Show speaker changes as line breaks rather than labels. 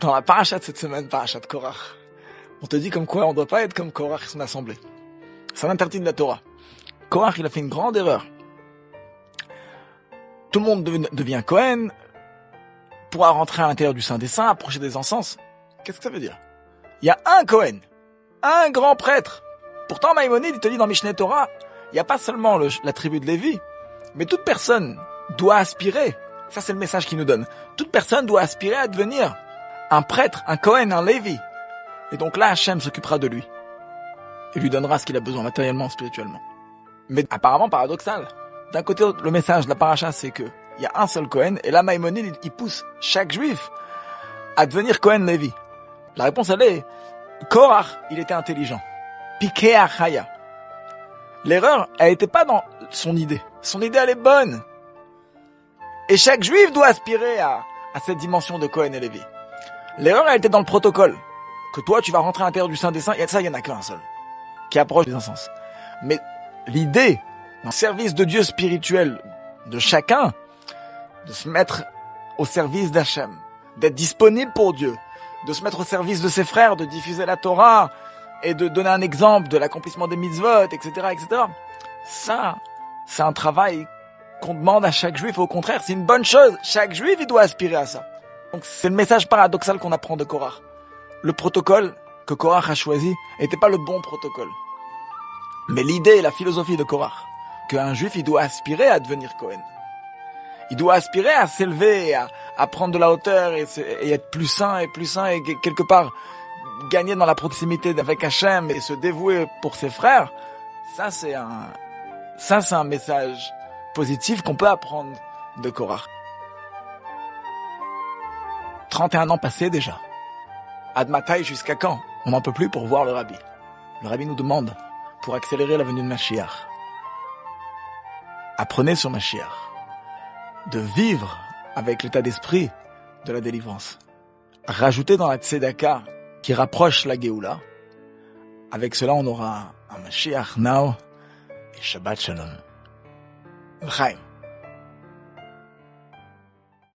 Dans la paracha de cette semaine, paracha de Korach, on te dit comme quoi on ne doit pas être comme Korach et son assemblée. C'est un interdit de la Torah. Korach, il a fait une grande erreur. Tout le monde devient Cohen, pourra rentrer à l'intérieur du Saint des Saints, approcher des encens. Qu'est-ce que ça veut dire? Il y a un Cohen, un grand prêtre. Pourtant, Maïmonide, il te dit dans Mishneh Torah, il n'y a pas seulement la tribu de Lévi, mais toute personne doit aspirer. Ça, c'est le message qu'il nous donne. Toute personne doit aspirer à devenir un prêtre, un Cohen, un Lévi. Et donc là, Hachem s'occupera de lui. Et lui donnera ce qu'il a besoin matériellement, spirituellement. Mais apparemment paradoxal. D'un côté, le message de la paracha, c'est que il y a un seul Cohen, et là, Maïmonide, il pousse chaque juif à devenir Cohen Lévi. La réponse, elle est, Korach, il était intelligent. Piqué Achaya. L'erreur, elle n'était pas dans son idée. Son idée, elle est bonne. Et chaque juif doit aspirer à cette dimension de Cohen et Lévi. L'erreur, elle était dans le protocole. Que toi, tu vas rentrer à l'intérieur du Saint des Saints, et ça, il y en a qu'un seul. Qui approche des encens. Mais l'idée, dans le service de Dieu spirituel de chacun, de se mettre au service d'Hachem, d'être disponible pour Dieu, de se mettre au service de ses frères, de diffuser la Torah, et de donner un exemple de l'accomplissement des mitzvot, etc., etc. Ça, c'est un travail qu'on demande à chaque juif. Au contraire, c'est une bonne chose. Chaque juif, il doit aspirer à ça. Donc, c'est le message paradoxal qu'on apprend de Korach. Le protocole que Korach a choisi n'était pas le bon protocole. Mais l'idée et la philosophie de Korach, qu'un juif, il doit aspirer à devenir Cohen. Il doit aspirer à s'élever, à prendre de la hauteur et être plus saint et quelque part gagner dans la proximité avec Hachem et se dévouer pour ses frères. Ça, c'est un message positif qu'on peut apprendre de Korach. 31 ans passés déjà. Admatai, jusqu'à quand? On n'en peut plus pour voir le Rabbi. Le Rabbi nous demande, pour accélérer la venue de Mashiach, apprenez sur Mashiach, de vivre avec l'état d'esprit de la délivrance. Rajoutez dans la tzedaka qui rapproche la Géoula. Avec cela, on aura un Mashiach now et Shabbat Shalom. L'chaim.